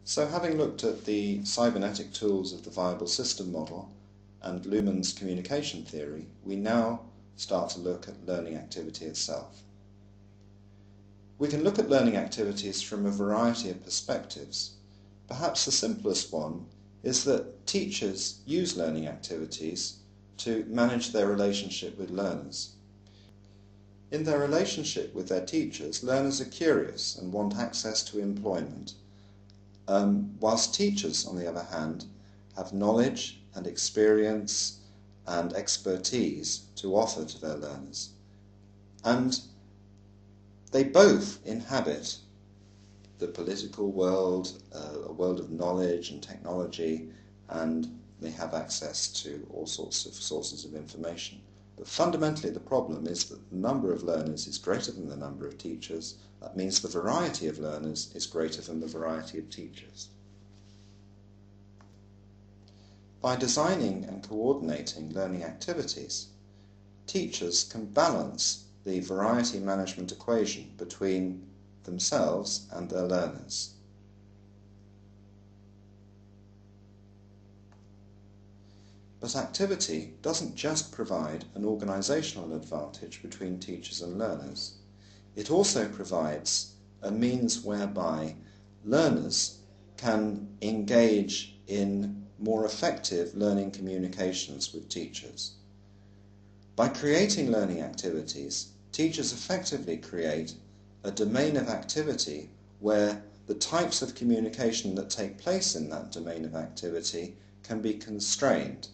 So having looked at the cybernetic tools of the viable system model and Luhmann's communication theory, we now start to look at learning activity itself. We can look at learning activities from a variety of perspectives. Perhaps the simplest one is that teachers use learning activities to manage their relationship with learners. In their relationship with their teachers, learners are curious and want access to employment, whilst teachers, on the other hand, have knowledge and experience and expertise to offer to their learners. And they both inhabit the political world, a world of knowledge and technology, and they have access to all sorts of sources of information. But fundamentally the problem is that the number of learners is greater than the number of teachers. That means the variety of learners is greater than the variety of teachers. By designing and coordinating learning activities, teachers can balance the variety management equation between themselves and their learners. But activity doesn't just provide an organisational advantage between teachers and learners. It also provides a means whereby learners can engage in more effective learning communications with teachers. By creating learning activities, teachers effectively create a domain of activity where the types of communication that take place in that domain of activity can be constrained,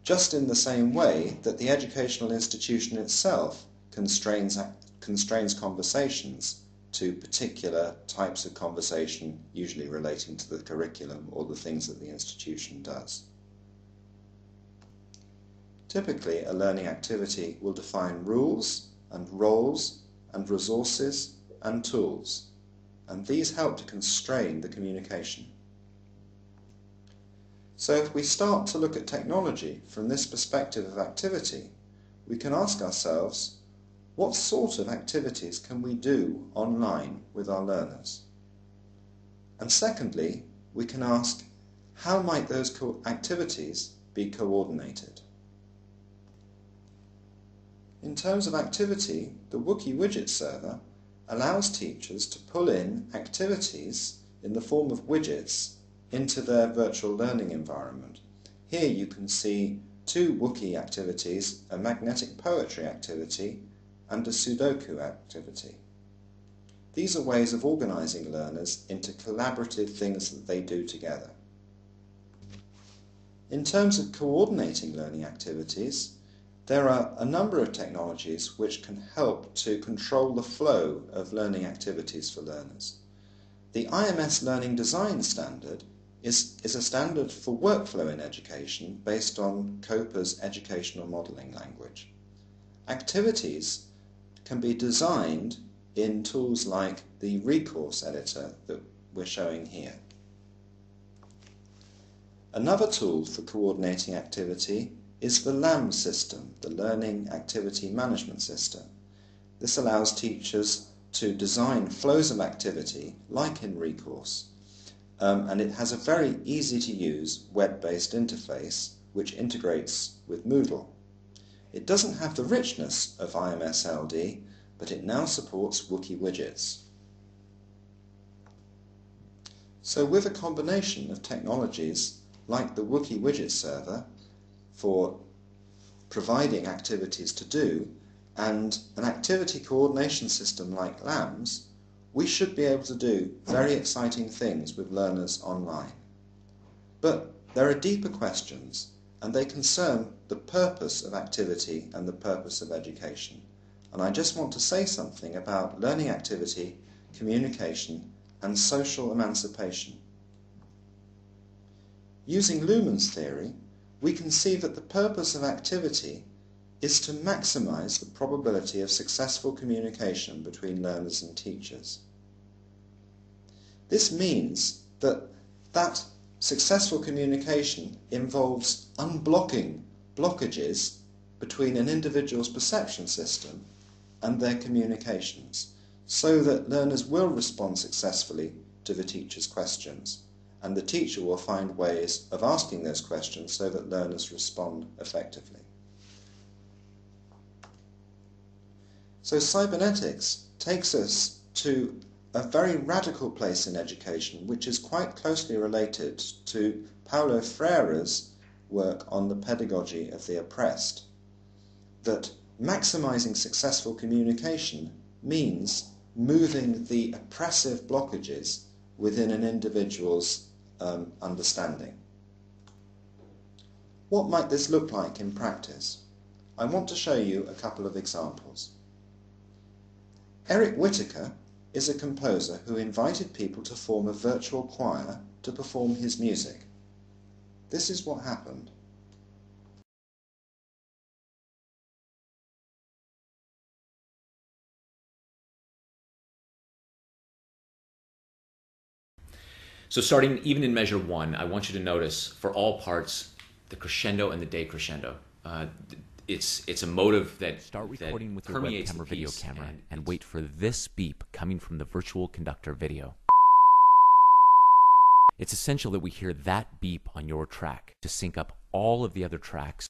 just in the same way that the educational institution itself constrains conversations to particular types of conversation, usually relating to the curriculum or the things that the institution does. Typically, a learning activity will define rules and roles and resources and tools, and these help to constrain the communication. So if we start to look at technology from this perspective of activity, we can ask ourselves, what sort of activities can we do online with our learners? And secondly, we can ask, how might those activities be coordinated? In terms of activity, the Wookie widget server allows teachers to pull in activities in the form of widgets into their virtual learning environment. Here you can see two Wookie activities, a magnetic poetry activity and a Sudoku activity. These are ways of organising learners into collaborative things that they do together. In terms of coordinating learning activities, there are a number of technologies which can help to control the flow of learning activities for learners. The IMS Learning Design Standard is a standard for workflow in education based on COPA's educational modelling language. Activities can be designed in tools like the recourse editor that we're showing here. Another tool for coordinating activity is the LAM system, the Learning Activity Management System. This allows teachers to design flows of activity like in recourse, and it has a very easy to use web-based interface which integrates with Moodle. It doesn't have the richness of IMS LD, but it now supports Wookie widgets. So with a combination of technologies like the Wookie widget server for providing activities to do and an activity coordination system like LAMS, we should be able to do very exciting things with learners online. But there are deeper questions, and they concern the purpose of activity and the purpose of education. And I just want to say something about learning activity, communication, and social emancipation. Using Luhmann's theory, we can see that the purpose of activity is to maximize the probability of successful communication between learners and teachers. This means that successful communication involves unblocking blockages between an individual's perception system and their communications, so that learners will respond successfully to the teacher's questions and the teacher will find ways of asking those questions so that learners respond effectively. So cybernetics takes us to a very radical place in education, which is quite closely related to Paulo Freire's work on the pedagogy of the oppressed, that maximizing successful communication means moving the oppressive blockages within an individual's understanding. What might this look like in practice? I want to show you a couple of examples. Eric Whittaker is a composer who invited people to form a virtual choir to perform his music. This is what happened. So starting even in measure 1, I want you to notice for all parts the crescendo and the decrescendo. It's a motive that Start recording with your permeates webcam or the video piece, camera and wait for this beep coming from the virtual conductor video. It's essential that we hear that beep on your track to sync up all of the other tracks.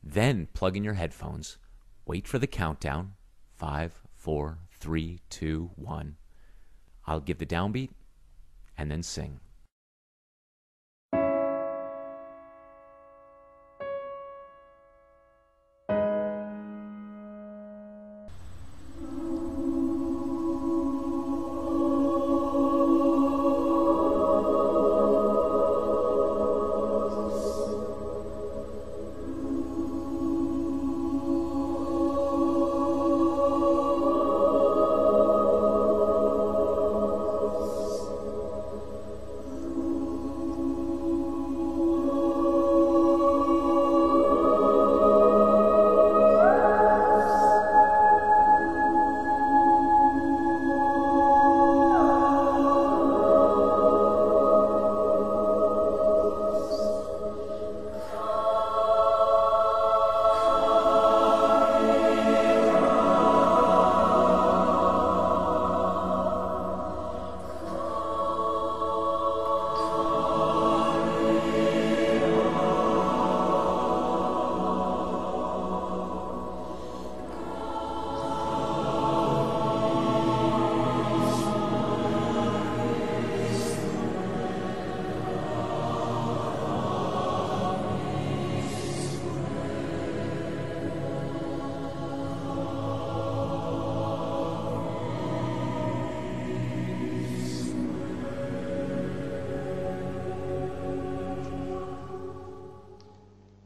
Then plug in your headphones, wait for the countdown, 5, 4, 3, 2, 1. I'll give the downbeat and then sing.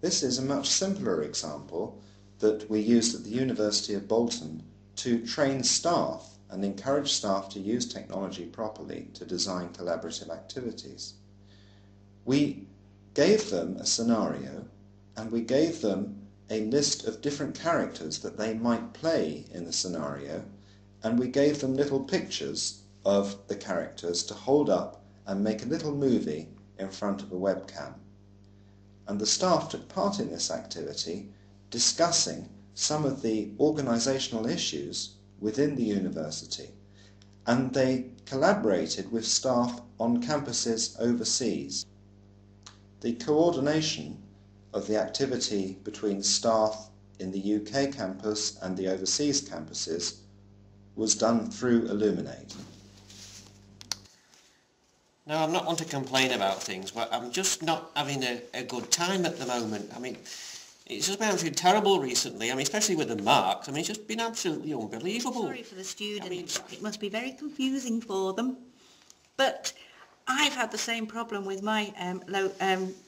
This is a much simpler example that we used at the University of Bolton to train staff and encourage staff to use technology properly to design collaborative activities. We gave them a scenario and we gave them a list of different characters that they might play in the scenario, and we gave them little pictures of the characters to hold up and make a little movie in front of a webcam. And the staff took part in this activity, discussing some of the organisational issues within the university, and they collaborated with staff on campuses overseas. The coordination of the activity between staff in the UK campus and the overseas campuses was done through Illuminate. Now, I'm not one to complain about things, but I'm just not having a good time at the moment. I mean, it's just been absolutely terrible recently. I mean, especially with the marks. I mean, it's just been absolutely unbelievable. Sorry for the students. It must be very confusing for them. But I've had the same problem with my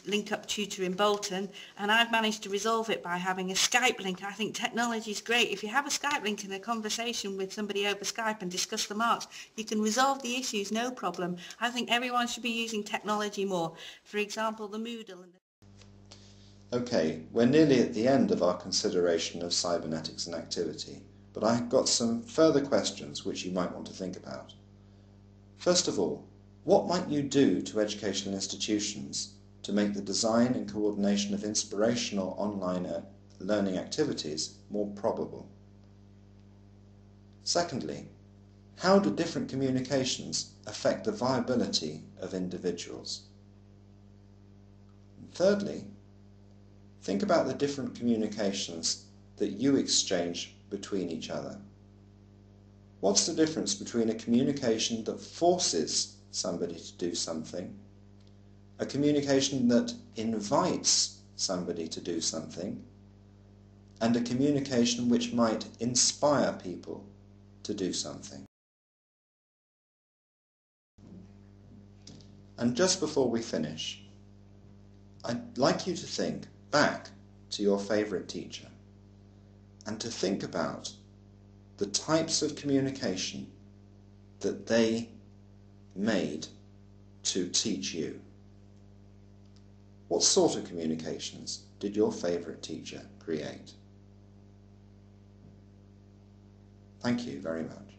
link-up tutor in Bolton, and I've managed to resolve it by having a Skype link. I think technology is great. If you have a Skype link and a conversation with somebody over Skype and discuss the marks, you can resolve the issues, no problem. I think everyone should be using technology more. For example, the Moodle. Okay, we're nearly at the end of our consideration of cybernetics and activity, but I've got some further questions which you might want to think about. First of all, what might you do to educational institutions to make the design and coordination of inspirational online learning activities more probable? Secondly, how do different communications affect the viability of individuals? thirdly, think about the different communications that you exchange between each other. What's the difference between a communication that forces somebody to do something, a communication that invites somebody to do something, and a communication which might inspire people to do something? And just before we finish, I'd like you to think back to your favourite teacher and to think about the types of communication that they made to teach you. What sort of communications did your favourite teacher create? Thank you very much.